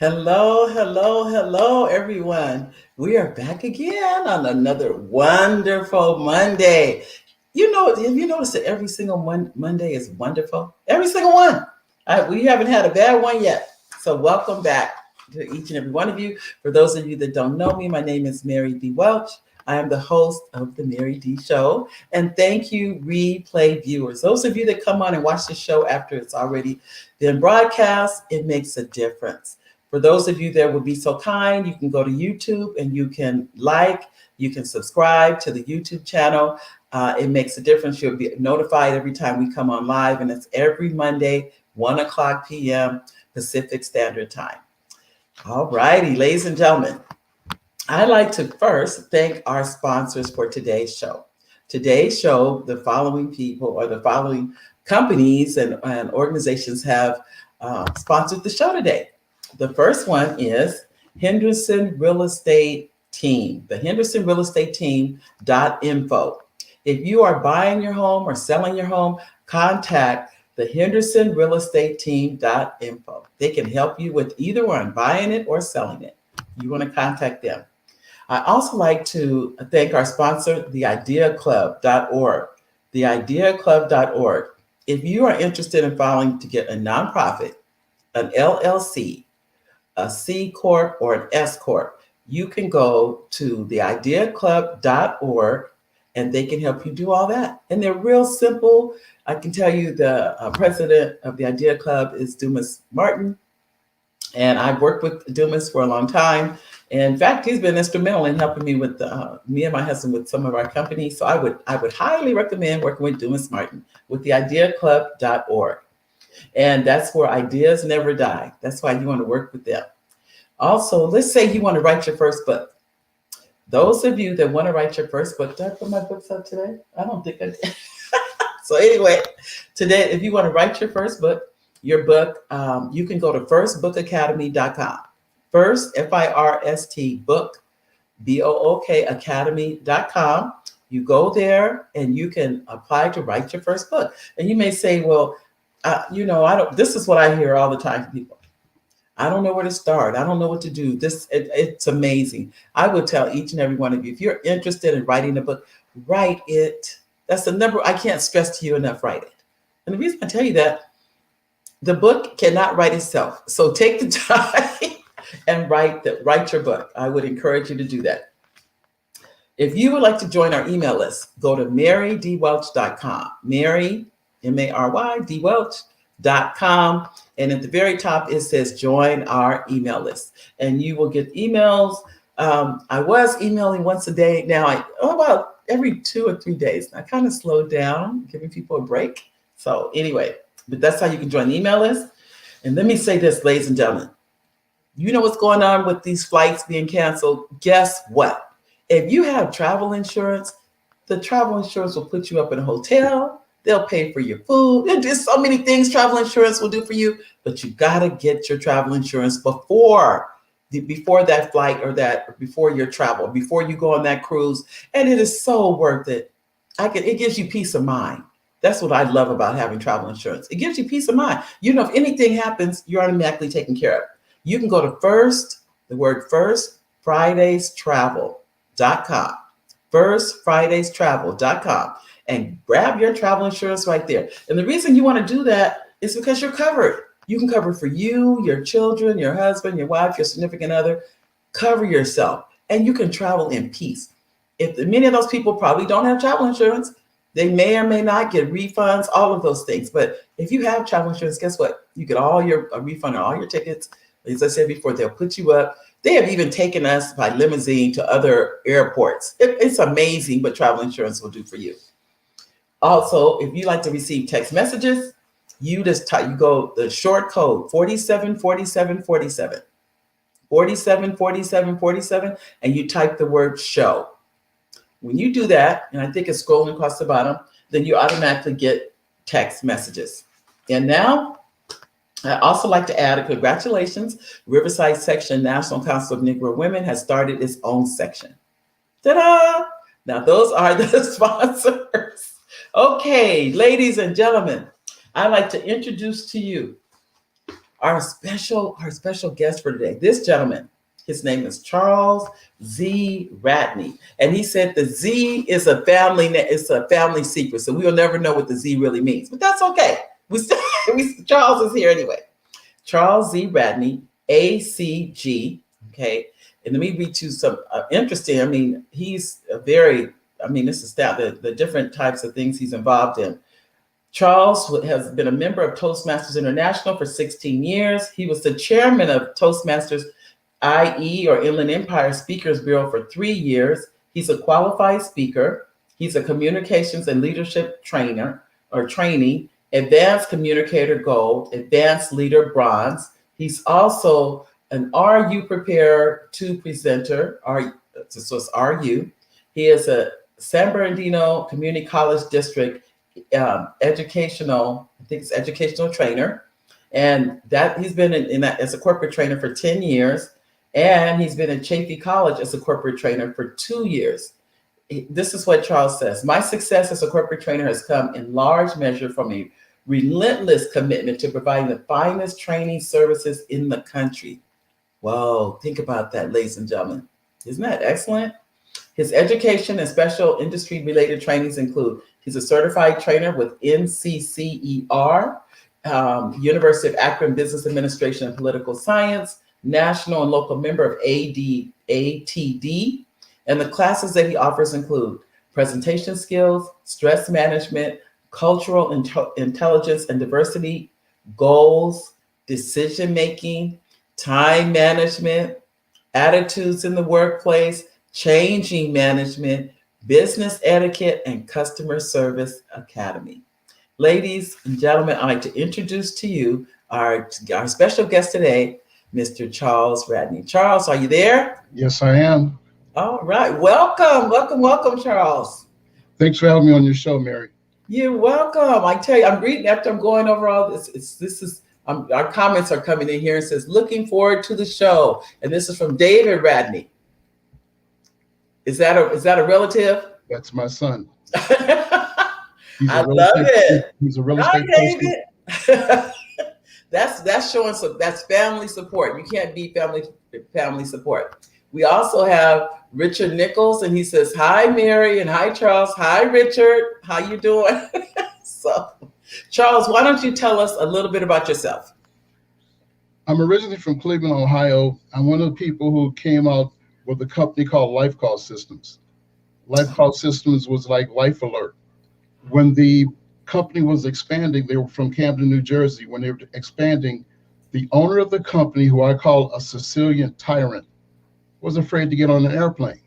Hello, hello, hello, everyone. We are back again on another wonderful Monday. Have you noticed that every single Monday is wonderful? Every single one. We haven't had a bad one yet. So, welcome back to each and every one of you. For those of you that don't know me, my name is Mary D. Welch. I am the host of the Mary D. Show. And thank you, replay viewers. Those of you that come on and watch the show after it's already been broadcast, it makes a difference. For those of you that would be so kind, you can go to YouTube and you can you can subscribe to the YouTube channel. It makes a difference. You'll be notified every time we come on live, and it's every Monday, 1 o'clock p.m. Pacific Standard Time. All righty, ladies and gentlemen, I'd like to first thank our sponsors for today's show. Today's show, the following people or the following companies and organizations have sponsored the show today. The first one is Henderson Real Estate Team, the Henderson Real Estate Team.info. If you are buying your home or selling your home, contact the Henderson Real Estate Team.info. They can help you with either one, buying it or selling it. You want to contact them. I also like to thank our sponsor, theideaclub.org. Theideaclub.org. If you are interested in filing to get a nonprofit, an LLC, a C Corp, or an S Corp, you can go to theideaclub.org and they can help you do all that. And they're real simple. I can tell you the president of the Idea Club is Dumas Martin. And I've worked with Dumas for a long time. In fact, he's been instrumental in helping me with me and my husband with some of our companies. So I would highly recommend working with Dumas Martin with theideaclub.org. And that's where ideas never die. That's why you want to work with them. Also, let's say you want to write your first book. Those of you that want to write your first book, did I put my books up today? I don't think I did. So anyway, today, if you want to write your first book, you can go to firstbookacademy.com. First, F-I-R-S-T, book, B-O-O-K, academy.com. You go there and you can apply to write your first book. And you may say, well, this is what I hear all the time from people. I don't know where to start. I don't know what to do. It's amazing. I would tell each and every one of you, if you're interested in writing a book, write it. That's the number. I can't stress to you enough, write it. And the reason I tell you that, the book cannot write itself. So take the time and write your book. I would encourage you to do that. If you would like to join our email list, go to marydwelch.com. Mary, M-A-R-Y, dwelch.com. And at the very top, it says join our email list. And you will get emails. I was emailing once a day. Now, about every 2 or 3 days. I kind of slowed down, giving people a break. So anyway, but that's how you can join the email list. And let me say this, ladies and gentlemen. You know what's going on with these flights being canceled? Guess what? If you have travel insurance, the travel insurance will put you up in a hotel. They'll pay for your food. There's so many things travel insurance will do for you, but you got to get your travel insurance before that flight before your travel, before you go on that cruise. And it is so worth it. It gives you peace of mind. That's what I love about having travel insurance. It gives you peace of mind. You know, if anything happens, you're automatically taken care of. You can go to firstfridaystravel.com. Firstfridaystravel.com and grab your travel insurance right there. And the reason you want to do that is because you're covered. You can cover for you, your children, your husband, your wife, your significant other. Cover yourself and you can travel in peace. Many of those people probably don't have travel insurance, they may or may not get refunds, all of those things. But if you have travel insurance, guess what? You get a refund on all your tickets. As I said before, they'll put you up. They have even taken us by limousine to other airports. It's amazing what travel insurance will do for you. Also, if you like to receive text messages, you go the short code 474747. 474747, and you type the word show. When you do that, and I think it's scrolling across the bottom, then you automatically get text messages. And now, I also like to add a congratulations. Riverside Section National Council of Negro Women has started its own section. Ta-da! Now, those are the sponsors. Okay, ladies and gentlemen, I'd like to introduce to you our special guest for today. This gentleman, his name is Charles Z. Radney, and he said the Z is a it's a family secret, so we will never know what the Z really means. But that's okay. We still, Charles is here anyway. Charles Z. Radney, ACG. Okay, and let me read you some interesting. I mean, he's a very. I mean, this is that the different types of things he's involved in. Charles has been a member of Toastmasters International for 16 years. He was the chairman of Toastmasters IE or Inland Empire Speakers Bureau for 3 years. He's a qualified speaker. He's a communications and leadership trainer or trainee, advanced communicator gold, advanced leader bronze. He's also an RU Prepare to presenter, so it's RU. He is a San Bernardino Community College District educational trainer, and that he's been in that as a corporate trainer for 10 years, and he's been in Chaffey College as a corporate trainer for 2 years. This is what Charles says: my success as a corporate trainer has come in large measure from a relentless commitment to providing the finest training services in the country. Whoa, think about that, ladies and gentlemen. Isn't that excellent? His education and special industry related trainings include: he's a certified trainer with NCCER, University of Akron Business Administration and Political Science, national and local member of ATD. And the classes that he offers include presentation skills, stress management, cultural intelligence and diversity, goals, decision making, time management, attitudes in the workplace, changing management, business etiquette, and customer service academy. Ladies and gentlemen, I'd like to introduce to you our special guest today, Mr. Charles Radney. Charles, are you there? Yes, I am. All right. Welcome, Charles. Thanks for having me on your show, Mary. You're welcome. I tell you, I'm reading after I'm going over all this. Our comments are coming in here and says, looking forward to the show. And this is from David Radney. Is that a relative? That's my son. I love it. He's a real estate David. That's showing that's family support. You can't beat family support. We also have Richard Nichols, and he says, hi, Mary, and hi, Charles. Hi, Richard. How you doing? So, Charles, why don't you tell us a little bit about yourself? I'm originally from Cleveland, Ohio. I'm one of the people who came out with a company called Life Call Systems. Life Call Systems was like Life Alert. When the company was expanding, they were from Camden, New Jersey. When they were expanding, the owner of the company, who I call a Sicilian tyrant, was afraid to get on an airplane.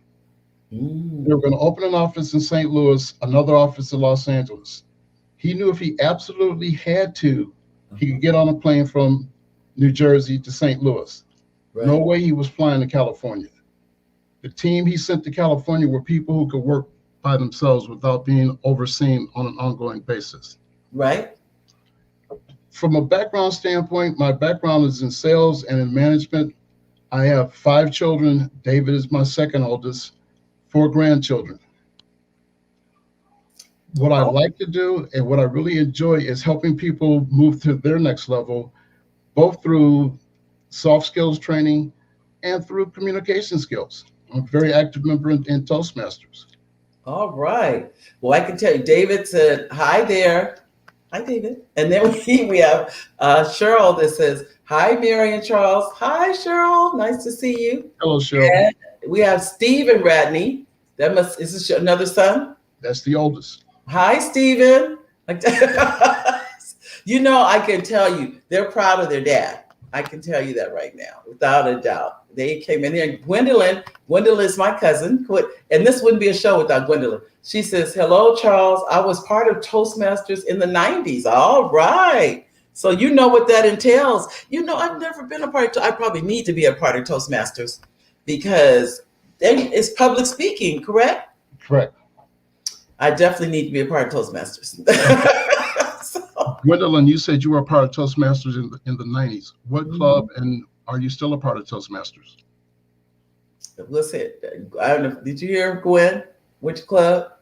They were going to open an office in St. Louis, another office in Los Angeles. He knew if he absolutely had to, he could get on a plane from New Jersey to St. Louis. Right. No way he was flying to California. The team he sent to California were people who could work by themselves without being overseen on an ongoing basis. Right. From a background standpoint, my background is in sales and in management. I have 5 children. David is my second oldest, 4 grandchildren. What I like to do and what I really enjoy is helping people move to their next level, both through soft skills training and through communication skills. I'm a very active member in Toastmasters. All right. Well, I can tell you, David said, hi there. Hi, David. And then we have Cheryl that says, hi, Mary and Charles. Hi, Cheryl. Nice to see you. Hello, Cheryl. And we have Stephen Radney. Is this another son? That's the oldest. Hi, Stephen. You know, I can tell you, they're proud of their dad. I can tell you that right now, without a doubt. They came in here. Gwendolyn is my cousin, and this wouldn't be a show without Gwendolyn. She says, hello, Charles. I was part of Toastmasters in the 90s. All right. So you know what that entails. You know, I've never been a part of, I probably need to be a part of Toastmasters because it's public speaking, correct? Correct. I definitely need to be a part of Toastmasters. Gwendolyn, you said you were a part of Toastmasters in the 90s. What club, and are you still a part of Toastmasters? Listen, I don't know. Did you hear Gwen? Which club?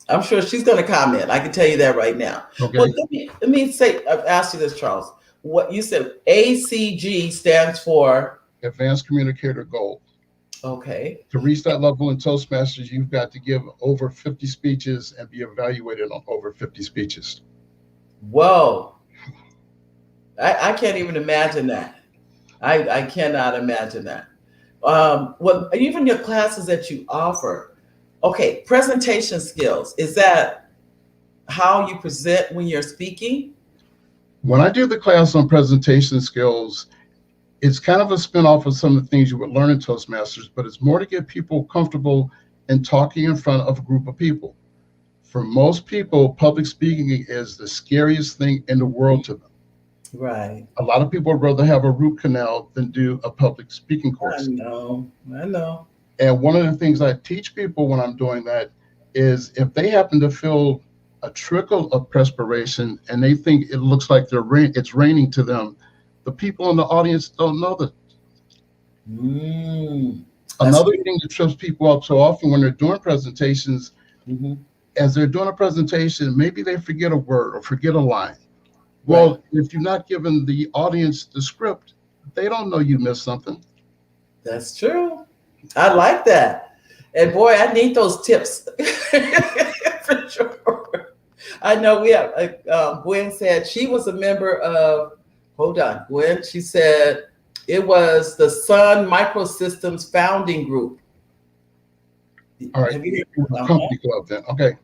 I'm sure she's going to comment. I can tell you that right now. Okay. Well, let me say, I've asked you this, Charles. what you said, ACG stands for. Advanced Communicator Gold. Okay. To reach that level in Toastmasters, you've got to give over 50 speeches and be evaluated on over 50 speeches. Whoa. I can't even imagine that. I cannot imagine that. Well, even your classes that you offer, okay, presentation skills, is that how you present when you're speaking? When I do the class on presentation skills, it's kind of a spin-off of some of the things you would learn in Toastmasters, but it's more to get people comfortable in talking in front of a group of people. For most people, public speaking is the scariest thing in the world to them. Right. A lot of people would rather have a root canal than do a public speaking I course. know. I know. And one of the things I teach people when I'm doing that is if they happen to feel a trickle of perspiration and they think it looks like it's raining to them, the people in the audience don't know that. Another thing that trips people up so often when they're doing presentations, as they're doing a presentation, maybe they forget a word or forget a line. Well, Right. if you're not giving the audience the script, they don't know you missed something. That's true. I like that. And boy, I need those tips for sure. I know we have, Gwen said she was a member of, hold on, Gwen, she said it was the Sun Microsystems founding group. All right. Have you Company club then. Okay.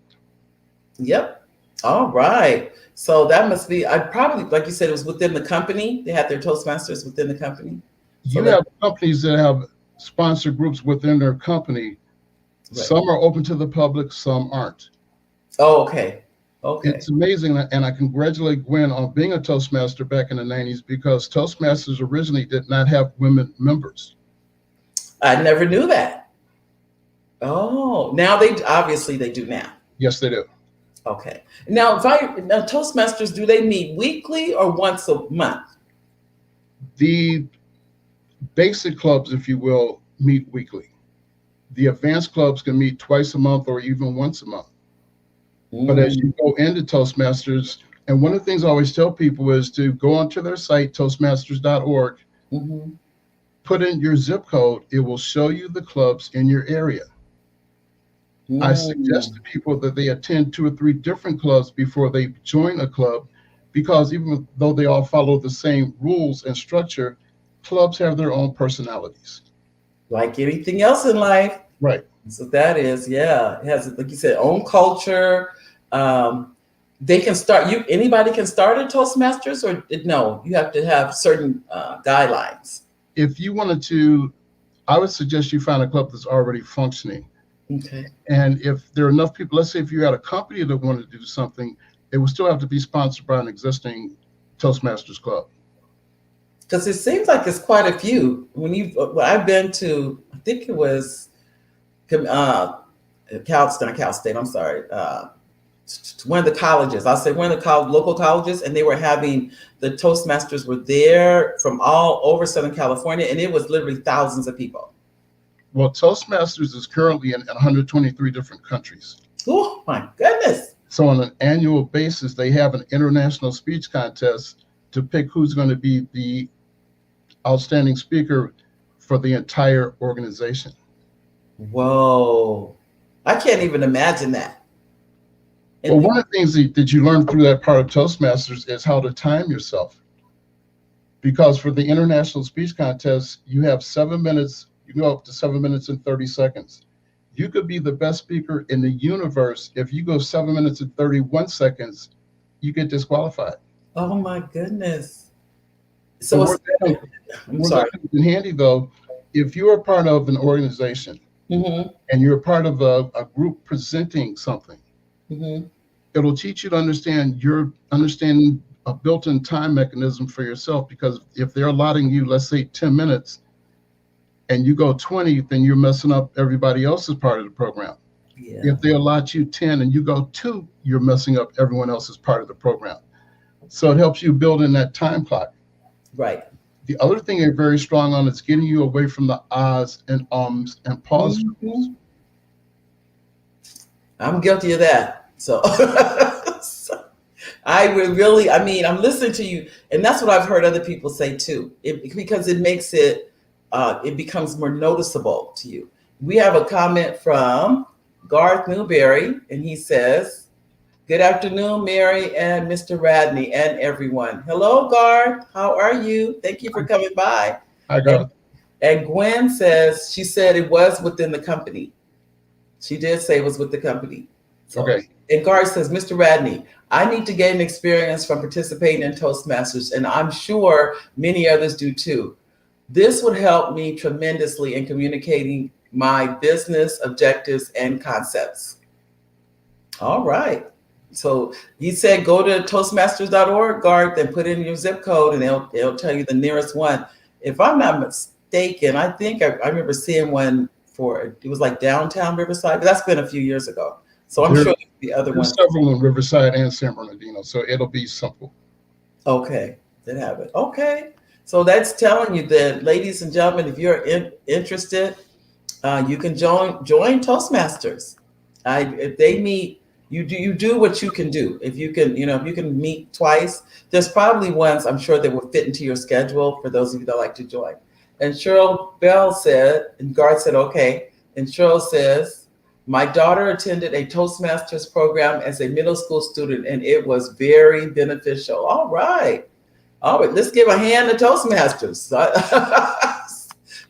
Yep. All right. So that must be, I probably, like you said, it was within the company. They had their Toastmasters within the company. You have companies that have sponsor groups within their company. Right. Some are open to the public, some aren't. Oh, okay. Okay. It's amazing, and I congratulate Gwen on being a Toastmaster back in the 90s because Toastmasters originally did not have women members. I never knew that. Oh, now obviously they do now. Yes, they do. Okay. Now, now Toastmasters, do they meet weekly or once a month? The basic clubs, if you will, meet weekly. The advanced clubs can meet twice a month or even once a month. But as you go into Toastmasters, and one of the things I always tell people is to go onto their site, toastmasters.org, put in your zip code. It will show you the clubs in your area. I suggest to people that they attend 2 or 3 different clubs before they join a club, because even though they all follow the same rules and structure, clubs have their own personalities. Like anything else in life. Right. So that is, yeah, it has, like you said, own culture. They can start, anybody can start at Toastmasters, or no, you have to have certain guidelines. If you wanted to, I would suggest you find a club that's already functioning. Okay. And if there are enough people, let's say if you had a company that wanted to do something, it would still have to be sponsored by an existing Toastmasters club. Because it seems like it's quite a few. I've been to, I think it was not Cal State, I'm sorry, one of the colleges, I'll say one of the local colleges, and they were having, the Toastmasters were there from all over Southern California, and it was literally thousands of people. Well, Toastmasters is currently in 123 different countries. Oh my goodness. So on an annual basis, they have an international speech contest to pick who's going to be the outstanding speaker for the entire organization. Whoa. I can't even imagine that. Well, one of the things that you learn through that part of Toastmasters is how to time yourself. Because for the international speech contest, you have 7 minutes, you go up to 7 minutes and 30 seconds. You could be the best speaker in the universe. If you go 7 minutes and 31 seconds, you get disqualified. Oh my goodness. So I'm sorry. In handy though, if you're a part of an organization and you're a part of a group presenting something, it'll teach you to understand a built-in time mechanism for yourself, because if they're allotting you, let's say 10 minutes, and you go 20, then you're messing up everybody else's part of the program. Yeah. If they allot you 10 and you go 2, you're messing up everyone else's part of the program. So it helps you build in that time clock. Right. The other thing they're very strong on is getting you away from the ahs and ums and pause. I'm guilty of that. So I would really, I mean, I'm listening to you, and that's what I've heard other people say too. Because it makes it, it becomes more noticeable to you. We have a comment from Garth Newberry, and he says, "Good afternoon, Mary and Mr. Radney and everyone. Hello, Garth. How are you? Thank you for coming by." I got And, it. and Gwen says she said it was within the company. She did say it was with the company. So, Okay. and Garth says, "Mr. Radney, I need to gain experience from participating in Toastmasters, and I'm sure many others do too. This would help me tremendously in communicating my business objectives and concepts." All right. So he said go to toastmasters.org, Garth, and put in your zip code, and they'll tell you the nearest one. If I'm not mistaken, I think I remember seeing one for it was like downtown Riverside, but that's been a few years ago. So I'm There, sure the other there's ones. several in Riverside and San Bernardino, so it'll be simple. Okay, that have it. Okay. So that's telling you that, ladies and gentlemen, if you're interested, you can join Toastmasters. If they meet, you do what you can do. If you can, if you can meet twice, there's probably ones I'm sure that will fit into your schedule for those of you that like to join. And Cheryl Bell said, and Garth said, okay. And Cheryl says, my daughter attended a Toastmasters program as a middle school student, and it was very beneficial. All right. All right, let's give a hand to Toastmasters.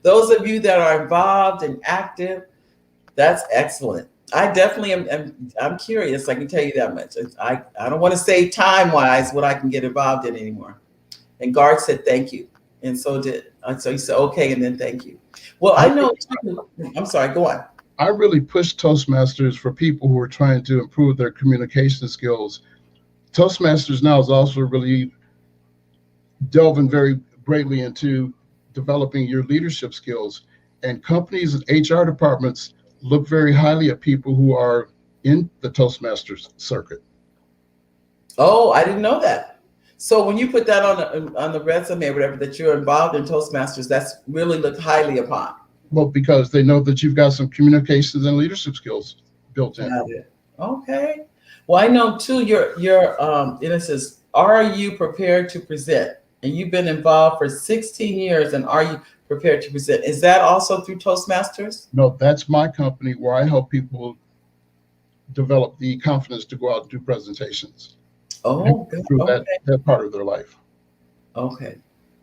Those of you that are involved and active, that's excellent. I definitely I'm curious. I can tell you that much. I don't want to say time wise what I can get involved in anymore. And Garth said thank you, and so he said okay, and then thank you. Well, I, I know. I'm sorry. Go on. I really push Toastmasters for people who are trying to improve their communication skills. Toastmasters now is also really delving very greatly into developing your leadership skills. And companies and HR departments look very highly at people who are in the Toastmasters circuit. Oh, I didn't know that. So when you put that on the resume or whatever that you're involved in Toastmasters, that's really looked highly upon. Well, because they know that you've got some communications and leadership skills built in. Got it. Okay. Well, I know too. And it says, "Are you prepared to present?" And you've been involved for 16 years. And are you prepared to present? Is that also through Toastmasters? No, that's my company where I help people develop the confidence to go out and do presentations Oh, good. through Okay. that part of their life. Okay.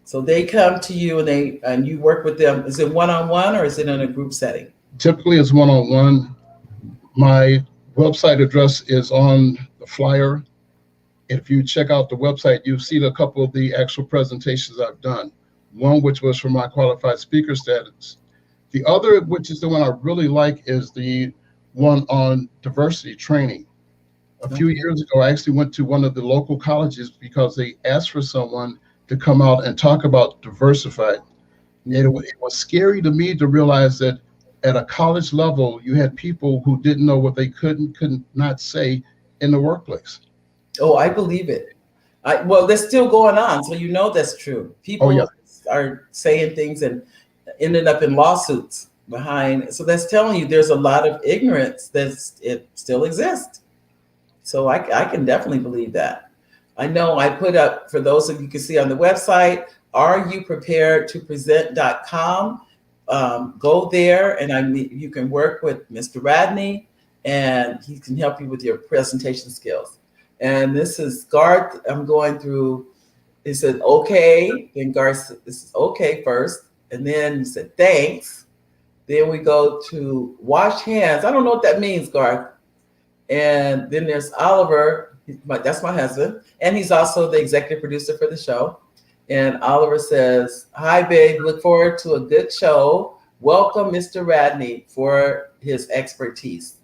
So they come to you and you work with them. Is it one-on-one or is it in a group setting? Typically, it's one-on-one. My website address is on the flyer. If you check out the website, you've seen a couple of the actual presentations I've done. One, which was for my qualified speaker status. The other, which is the one I really like, is the one on diversity training. A few years ago, I actually went to one of the local colleges because they asked for someone to come out and talk about diversified. And it was scary to me to realize that at a college level, you had people who didn't know what they could not say in the workplace. Oh, I believe it. Well, that's still going on, so you know that's true. People Oh, yeah. are saying things and ended up in lawsuits behind. So that's telling you there's a lot of ignorance it still exists. So I can definitely believe that. I know I put up, for those of you can see on the website, areyoupreparedtopresent.com. Go there and you can work with Mr. Radney and he can help you with your presentation skills. And this is Garth. I'm going through, he said, okay. Then Garth said, this is okay first. And then he said, thanks. Then we go to wash hands. I don't know what that means, Garth. And then there's Oliver. That's my husband. And he's also the executive producer for the show. And Oliver says, hi, babe. Look forward to a good show. Welcome, Mr. Radney, for his expertise.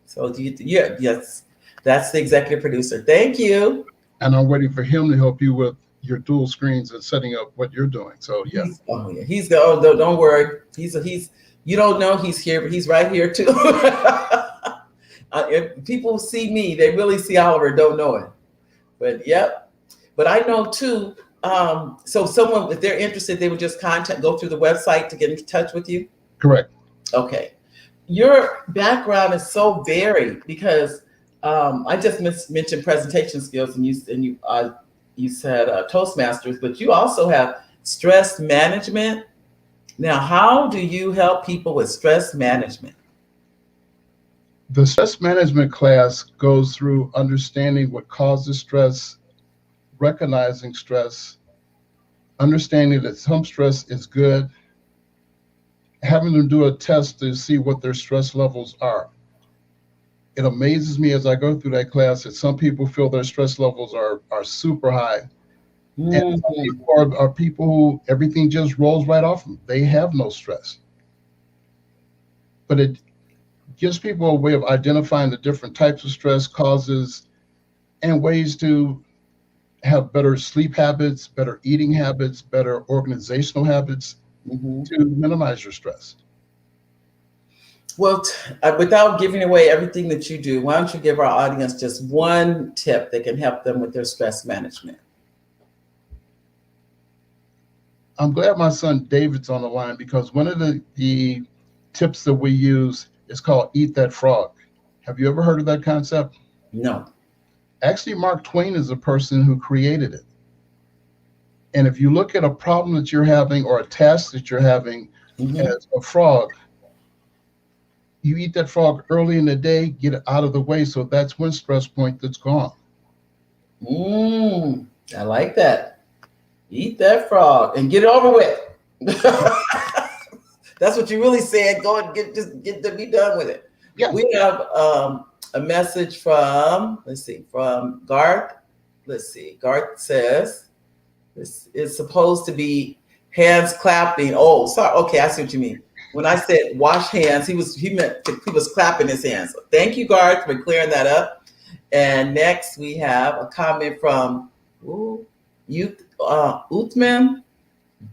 So yes. That's the executive producer. Thank you. And I'm waiting for him to help you with your dual screens and setting up what you're doing. So yeah. He's don't worry. He's you don't know he's here, but he's right here too. If people see me, they really see Oliver, don't know it. But yep. But I know too. So someone, if they're interested, they would just go through the website to get in touch with you. Correct. Okay. Your background is so varied because I just mentioned presentation skills, and you said Toastmasters, but you also have stress management. Now, how do you help people with stress management? The stress management class goes through understanding what causes stress, recognizing stress, understanding that some stress is good, having them do a test to see what their stress levels are. It amazes me as I go through that class that some people feel their stress levels are super high. And some Mhm. people are people who everything just rolls right off them. They have no stress. But it gives people a way of identifying the different types of stress causes and ways to have better sleep habits, better eating habits, better organizational habits Mhm. to minimize your stress. Well, without giving away everything that you do, why don't you give our audience just one tip that can help them with their stress management? I'm glad my son David's on the line because one of the tips that we use is called Eat That Frog. Have you ever heard of that concept? No. Actually, Mark Twain is the person who created it. And if you look at a problem that you're having or a task that you're having Hmm. as a frog, you eat that frog early in the day, get it out of the way. So that's one stress point that's gone. I like that. Eat that frog and get it over with. That's what you really said. Go and get to be done with it. Yeah. We have a message from, let's see, from Garth. Let's see. Garth says this is supposed to be hands clapping. Oh, sorry. Okay, I see what you mean. When I said wash hands, he was clapping his hands. Thank you, Garth, for clearing that up. And next we have a comment from ooh, Uthman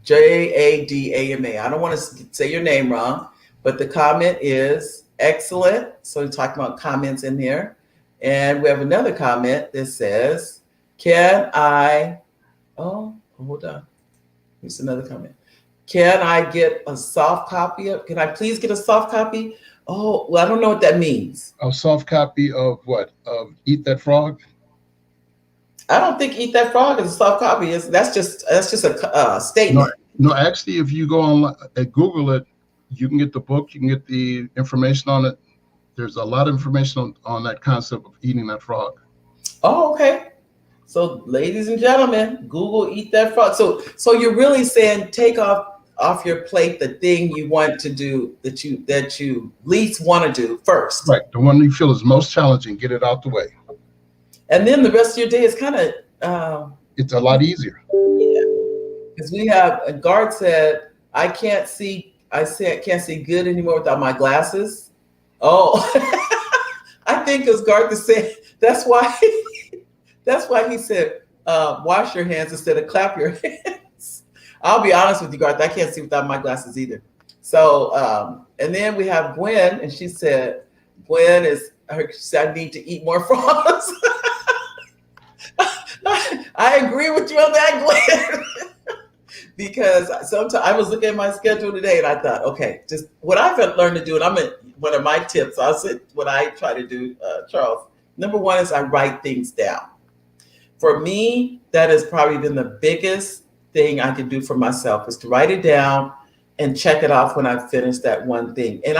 Jadama. I don't want to say your name wrong, but the comment is excellent. So we're talking about comments in there. And we have another comment that says, can I, oh, hold on. Here's another comment. Can I get a soft copy of, can I please get a soft copy? Oh, well, I don't know what that means. A soft copy of what? Of Eat That Frog? I don't think Eat That Frog is a soft copy. That's just a No, statement. no, actually, if you go on and Google it, you can get the book, you can get the information on it. There's a lot of information on that concept of eating that frog. Oh, okay. So, ladies and gentlemen, Google Eat That Frog. So you're really saying take off your plate the thing you want to do that you least want to do first, Right. The one you feel is most challenging, get it out the way. and then the rest of your day is kind of It's a lot easier. yeah. Because we have a guard said I can't see good anymore without my glasses. Oh, I think as Garth is saying, that's why that's why he said wash your hands instead of clap your hands. I'll be honest with you, Garth. I can't see without my glasses either. So, and then we have Gwen, and she said, she said, I need to eat more frogs. I agree with you on that, Gwen. Because sometimes I was looking at my schedule today and I thought, okay, just what I've learned to do, and one of my tips, I'll say what I try to do, Charles. Number one is I write things down. For me, that has probably been the biggest thing I can do for myself is to write it down and check it off when I finish that one thing. And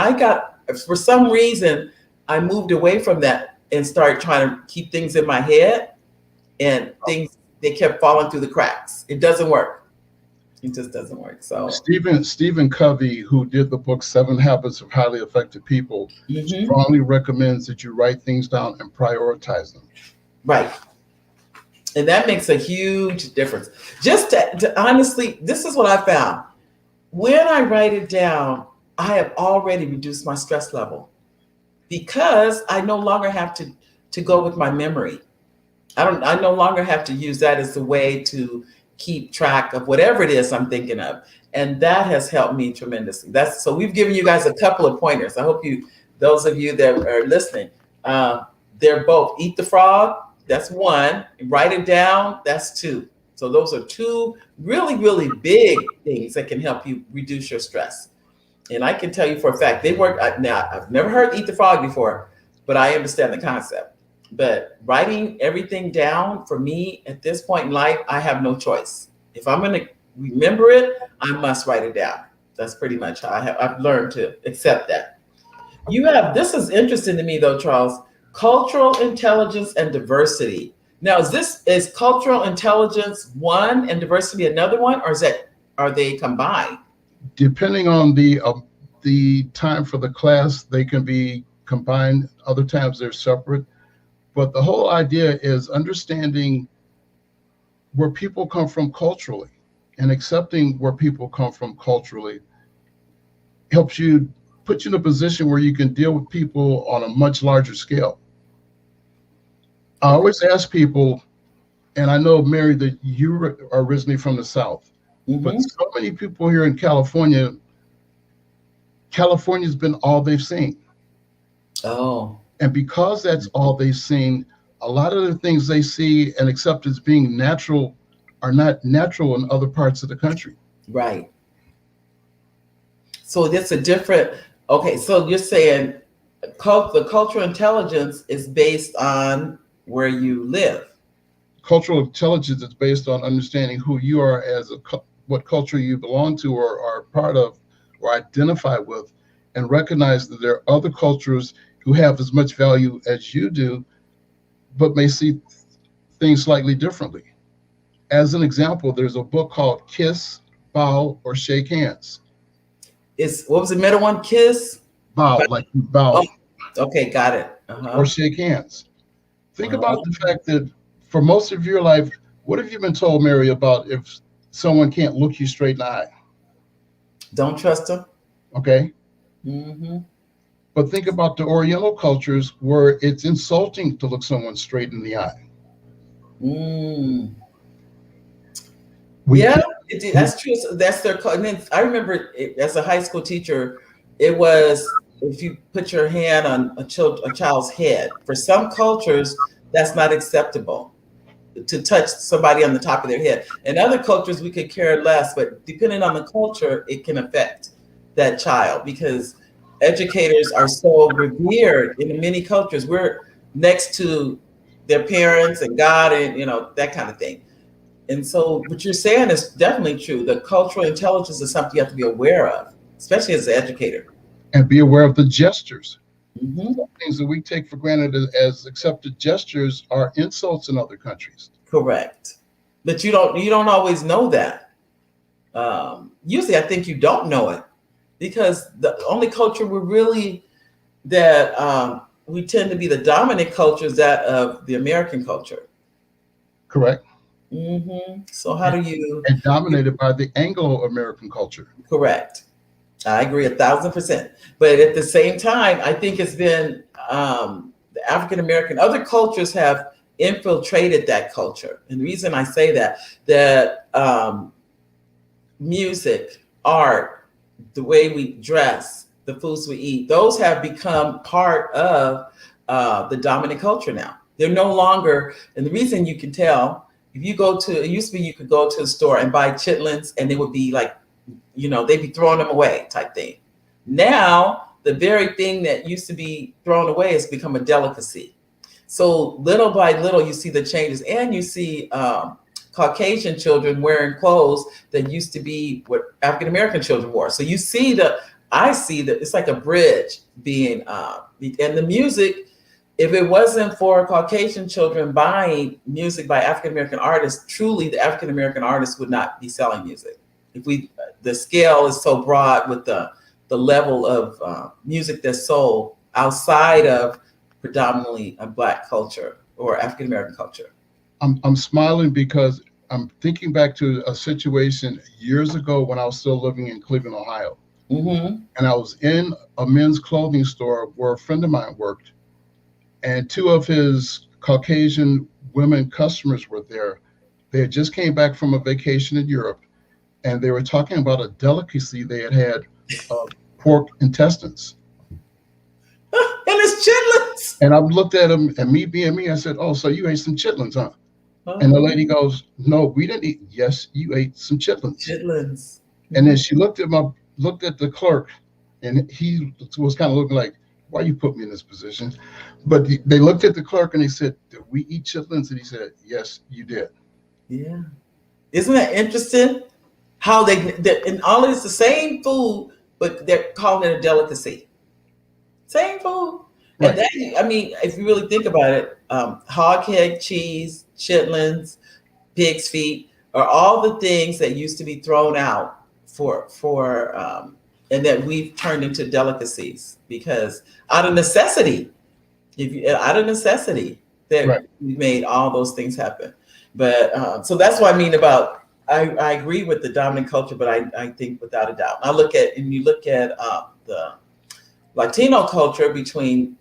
for some reason, I moved away from that and started trying to keep things in my head, and things, they kept falling through the cracks. It doesn't work. It just doesn't work. So, Stephen Covey, who did the book Seven Habits of Highly Effective People, mhm, strongly recommends that you write things down and prioritize them. right. And that makes a huge difference. Just to honestly, this is what I found. When I write it down, I have already reduced my stress level because I no longer have to go with my memory. I no longer have to use that as a way to keep track of whatever it is I'm thinking of. And that has helped me tremendously. So we've given you guys a couple of pointers. I hope those of you that are listening, uh, they're both eat the frog, that's one, write it down, that's two. So those are two really, really big things that can help you reduce your stress. And I can tell you for a fact, they work. Now, I've never heard eat the frog before, but I understand the concept. But writing everything down for me at this point in life, I have no choice. If I'm going to remember it, I must write it down. That's pretty much how I've learned to accept that. You have, this is interesting to me though, Charles, cultural intelligence and diversity. Now, is cultural intelligence one and diversity another one, or are they combined? Depending on the time for the class, they can be combined. Other times they're separate. But the whole idea is understanding where people come from culturally, and accepting where people come from culturally helps you, put you in a position where you can deal with people on a much larger scale. I always ask people, and I know, Mary, that you are originally from the South, but Mm-hmm. so many people here in California, California's been all they've seen. Oh, And because that's all they've seen, a lot of the things they see and accept as being natural are not natural in other parts of the country. right. So that's a different, okay, so you're saying the cultural intelligence is based on where you live. Cultural intelligence is based on understanding who you are as what culture you belong to or are part of or identify with, and recognize that there are other cultures who have as much value as you do, but may see things slightly differently. As an example, there's a book called Kiss, Bow, or Shake Hands. It's, what was the middle one? Kiss? Bow, like you bow, Oh, okay, got it. or Uh-huh. shake hands. Think about Uh-huh. the fact that for most of your life, what have you been told, Mary, about if someone can't look you straight in the eye? Don't trust them. Okay. Mm-hmm. But think about the Oriental cultures where it's insulting to look someone straight in the eye. Mm. We Yeah, can't. that's true. So that's their. And then I remember as a high school teacher, it was if you put your hand on a child's head. For some cultures, that's not acceptable to touch somebody on the top of their head. In other cultures, we could care less, but depending on the culture, it can affect that child because educators are so revered in many cultures. We're next to their parents and God and that kind of thing. And so what you're saying is definitely true. The cultural intelligence is something you have to be aware of, especially as an educator. And be aware of the gestures. Hmm. Some things that we take for granted as accepted gestures are insults in other countries. Correct. But you don't always know that. Usually, I think you don't know it because the only culture that we tend to be the dominant culture is that of the American culture. Correct. So how do you? And dominated by the Anglo-American culture. Correct. I agree 1,000%. But at the same time, I think it's been the African American, other cultures have infiltrated that culture. And the reason I say that music, art, the way we dress, the foods we eat, those have become part of the dominant culture now. They're no longer, and the reason you can tell, if you go to, it used to be you could go to a store and buy chitlins and they would be like, they'd be throwing them away type thing. Now, the very thing that used to be thrown away has become a delicacy. So little by little, you see the changes, and you see Caucasian children wearing clothes that used to be what African American children wore. So I see that it's like a bridge being, and the music. If it wasn't for Caucasian children buying music by African American artists, truly the African American artists would not be selling music. The scale is so broad with the level of music that's sold outside of predominantly a Black culture or African American culture. I'm smiling because I'm thinking back to a situation years ago when I was still living in Cleveland, Ohio. Mm-hmm. And I was in a men's clothing store where a friend of mine worked, and two of his Caucasian women customers were there. They had just came back from a vacation in Europe, and they were talking about a delicacy they had pork intestines. And it's chitlins. And I looked at him, and me being me, I said, "Oh, so you ate some chitlins, huh?" And the lady goes, "No, we didn't eat." "Yes, you ate some chitlins." Chitlins. And then she looked at the clerk, and he was kind of looking like, why you put me in this position? But they looked at the clerk and they said, did we eat chitlins? And he said, yes, you did. Yeah. Isn't that interesting? How and all it's the same food, but they're calling it a delicacy. Same food. And Right. that, I mean, if you really think about it, hog head cheese, chitlins, pig's feet are all the things that used to be thrown out and that we've turned into delicacies because out of necessity, if you out of necessity that Right. we made all those things happen. But so that's what I mean about I agree with the dominant culture, but I think without a doubt. And you look at the Latino culture between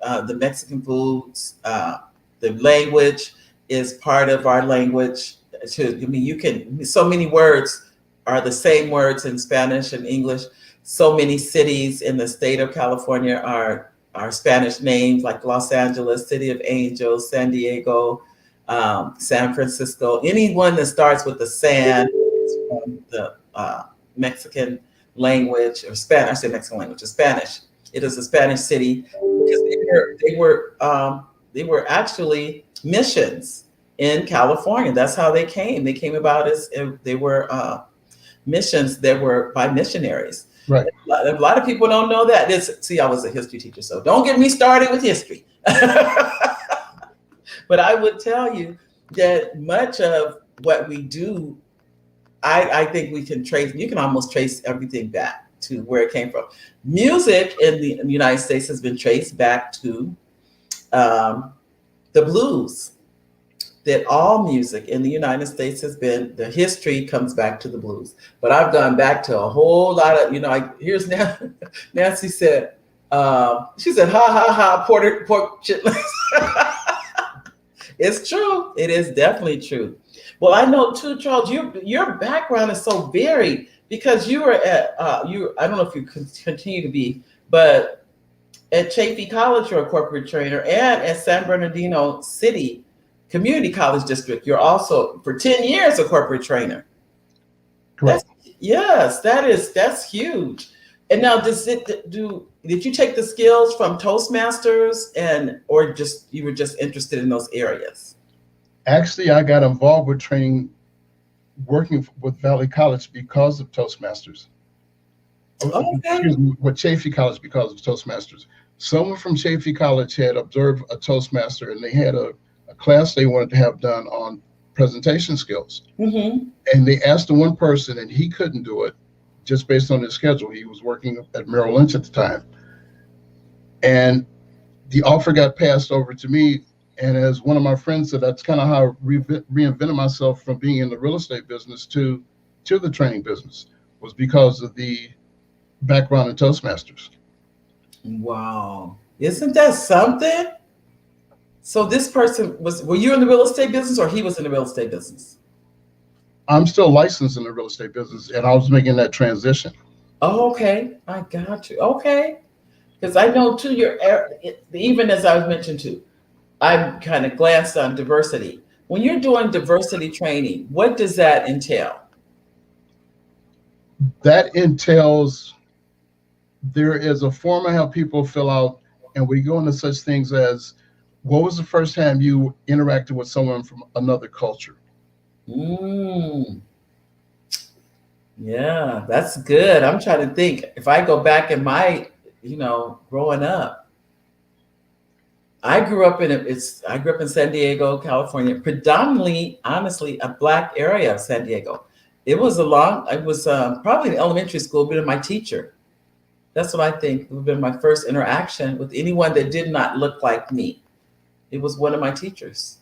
the Mexican foods, the language is part of our language. I mean, you can so many words are the same words in Spanish and English. So many cities in the state of California are Spanish names like Los Angeles, City of Angels, San Diego, San Francisco. Anyone that starts with the San is from the Mexican language or Spanish. I say Mexican language, or Spanish. It is a Spanish city because they were actually missions in California. That's how they came. They came about as they were missions that were by missionaries. Right. A lot of people don't know that. See, I was a history teacher, so don't get me started with history. But I would tell you that much of what we do, I think we can trace, you can almost trace everything back to where it came from. Music in the United States has been traced back to the blues. That all music in the United States the history comes back to the blues. But I've gone back to a whole lot of, here's Nancy said, she said, ha, ha, ha, pork chitlins. It's true. It is definitely true. Well, I know too, Charles, your background is so varied because you were at, I don't know if you continue to be, but at Chaffey College, you're a corporate trainer, and at San Bernardino City Community College District, you're also for 10 years a corporate trainer. Correct. That's huge. And now did you take the skills from Toastmasters or you were just interested in those areas? Actually, I got involved with training, working with Valley College because of Toastmasters. Okay. Excuse me, with Chaffey College because of Toastmasters. Someone from Chaffey College had observed a Toastmaster, and they had a class they wanted to have done on presentation skills. Mm-hmm. And they asked the one person, and he couldn't do it just based on his schedule. He was working at Merrill Lynch at the time. And the offer got passed over to me. And as one of my friends said, that's kind of how I reinvented myself from being in the real estate business to the training business, was because of the background in Toastmasters. Wow. Isn't that something? So this person were you in the real estate business or he was in the real estate business? I'm still licensed in the real estate business, and I was making that transition. Oh, okay. I got you. Okay. Because I know too, even as I was mentioned too, I kind of glanced on diversity. When you're doing diversity training, what does that entail? That entails there is a form I have people fill out, and we go into such things as, what was the first time you interacted with someone from another culture? Mm. Yeah, that's good. I'm trying to think. If I go back in my, growing up, I grew up in San Diego, California, predominantly, honestly, a Black area of San Diego. It was probably in elementary school, but my teacher. That's what I think would have been my first interaction with anyone that did not look like me. It was one of my teachers.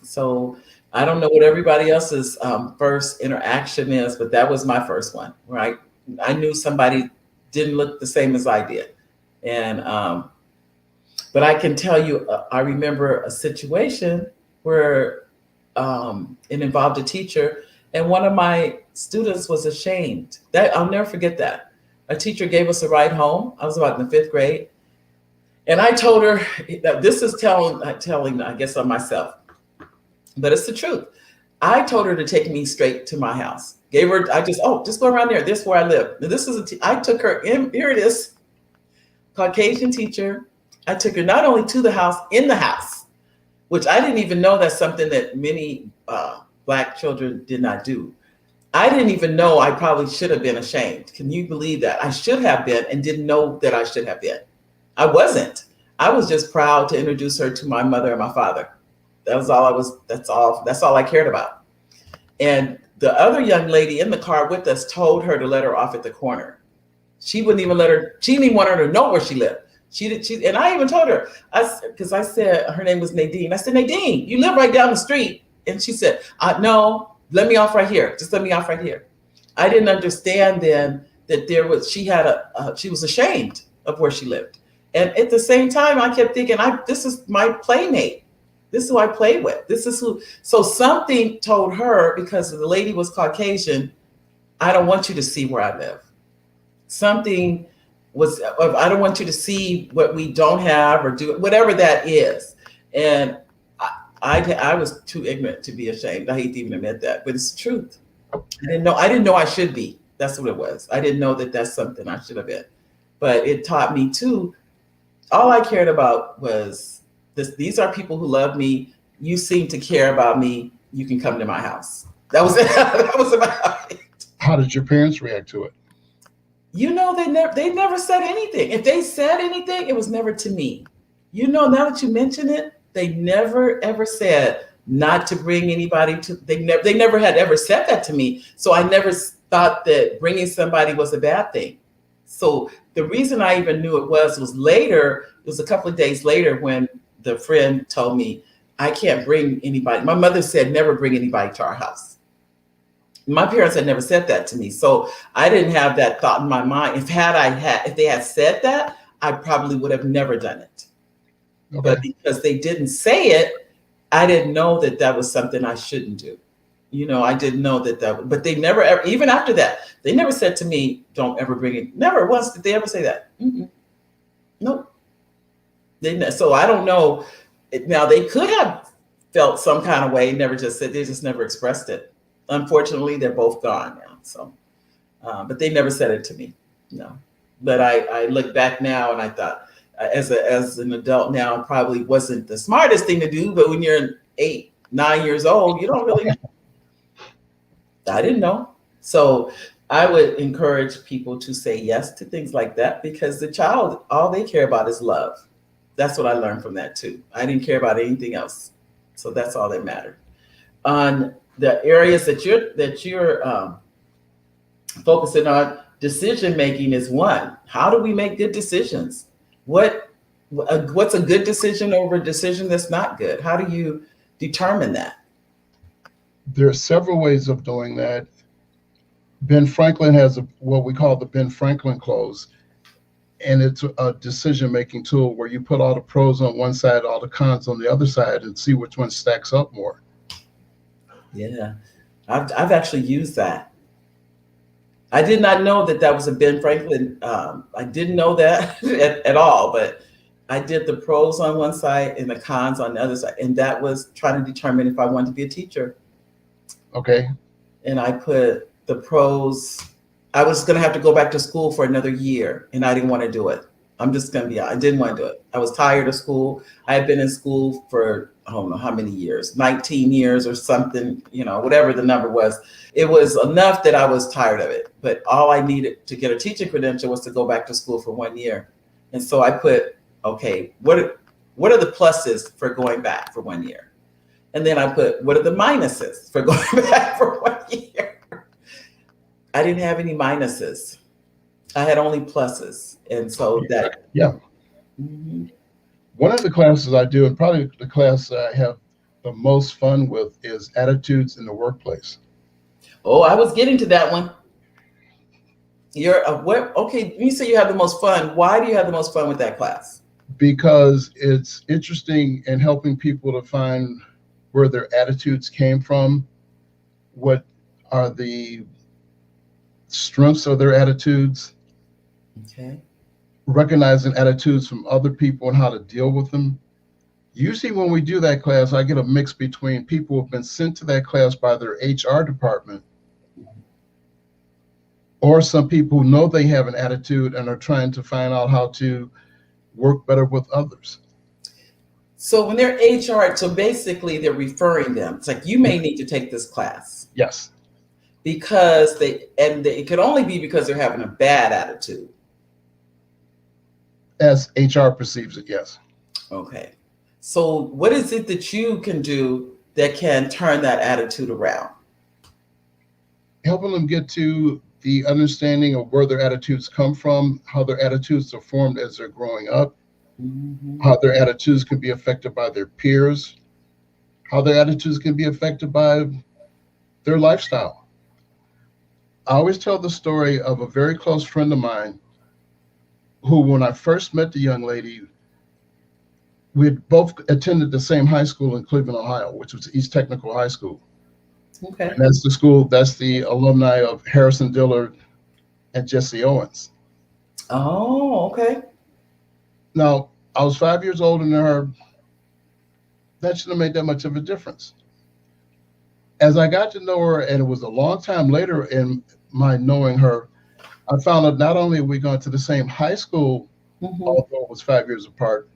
So I don't know what everybody else's first interaction is, but that was my first one, where I knew somebody didn't look the same as I did. And but I can tell you, I remember a situation where it involved a teacher, and one of my students was ashamed. That I'll never forget that. A teacher gave us a ride home. I was about in the 5th grade. And I told her that this is telling, I guess, on myself, but it's the truth. I told her to take me straight to my house. Just go around there. This is where I live. I took her in, here it is. Caucasian teacher. I took her not only to the house, in the house, which I didn't even know that's something that many Black children did not do. I didn't even know I probably should have been ashamed. Can you believe that? I should have been and didn't know that I should have been. I wasn't. I was just proud to introduce her to my mother and my father. That was all I was, that's all I cared about. And the other young lady in the car with us told her to let her off at the corner. She wouldn't even let her, she didn't even want her to know where she lived. And I even told her, because I said her name was Nadine. I said, Nadine, you live right down the street. And she said, no, let me off right here. Just let me off right here. I didn't understand then that she was ashamed of where she lived. And at the same time, I kept thinking, this is my playmate. This is who I play with. This is who. So something told her, because the lady was Caucasian, I don't want you to see where I live. Something was, I don't want you to see what we don't have or do, whatever that is. And I was too ignorant to be ashamed. I hate to even admit that, but it's the truth. I didn't know I should be. That's what it was. I didn't know that that's something I should have been. But it taught me too, all I cared about was this. These are people who love me. You seem to care about me. You can come to my house. That was it. That was about it. How did your parents react to it? They never said anything. If they said anything, it was never to me. Now that you mention it, they never ever said not to bring anybody to. They never had ever said that to me. So I never thought that bringing somebody was a bad thing. So the reason I even knew it was later. It was a couple of days later when the friend told me, I can't bring anybody. My mother said, never bring anybody to our house. My parents had never said that to me. So I didn't have that thought in my mind. If they had said that, I probably would have never done it. Okay. But because they didn't say it, I didn't know that that was something I shouldn't do. I didn't know that, but they never ever, even after that, they never said to me, don't ever bring it. Never once did they ever say that. Nope. So I don't know. Now they could have felt some kind of way, never just said, they just never expressed it. Unfortunately, they're both gone now. So, but they never said it to me. No. But I look back now and I thought, as an adult now, it probably wasn't the smartest thing to do. But when you're 8, 9 years old, you don't really. I didn't know. So I would encourage people to say yes to things like that, because the child, all they care about is love. That's what I learned from that too. I didn't care about anything else. So that's all that mattered. On the areas that you're focusing on, decision making is one. How do we make good decisions? What's a good decision over a decision that's not good? How do you determine that? There are several ways of doing that. Ben Franklin has what we call the Ben Franklin clause, and it's a decision-making tool where you put all the pros on one side, all the cons on the other side, and see which one stacks up more. Yeah, I've actually used that. I did not know that was a Ben Franklin. I didn't know that at all, but I did the pros on one side and the cons on the other side, and that was trying to determine if I wanted to be a teacher. Okay. And I put the pros. I was going to have to go back to school for another year, and I didn't want to do it. I'm just going to be honest. I didn't want to do it. I was tired of school. I had been in school for, I don't know how many years, 19 years or something, whatever the number was. It was enough that I was tired of it. But all I needed to get a teaching credential was to go back to school for 1 year. And so I put, okay, what are the pluses for going back for 1 year? And then I put, what are the minuses for going back for 1 year? I didn't have any minuses. I had only pluses. And so that. Yeah. Mm-hmm. One of the classes I do, and probably the class I have the most fun with, is attitudes in the workplace. Oh, I was getting to that one. Okay, you say you have the most fun. Why do you have the most fun with that class? Because it's interesting in helping people to find where their attitudes came from, what are the strengths of their attitudes, okay, recognizing attitudes from other people and how to deal with them. Usually when we do that class, I get a mix between people who have been sent to that class by their HR department or some people who know they have an attitude and are trying to find out how to work better with others. So when they're HR, so basically they're referring them. It's like you may need to take this class Yes, because it could only be because they're having a bad attitude. as HR perceives it, yes. Okay. So what is it that you can do that can turn that attitude around? Helping them get to the understanding of where their attitudes come from, how their attitudes are formed as they're growing up, how their attitudes can be affected by their peers, how their attitudes can be affected by their lifestyle. I always tell the story of a very close friend of mine who, when I first met the young lady, we had both attended the same high school in Cleveland, Ohio, which was East Technical High School. Okay. And that's the school, that's the alumni of Harrison Dillard and Jesse Owens. Oh, okay. Now, I was 5 years older than her. That shouldn't have made that much of a difference. As I got to know her, and it was a long time later in my knowing her, I found out not only had we gone to the same high school, although it was 5 years apart,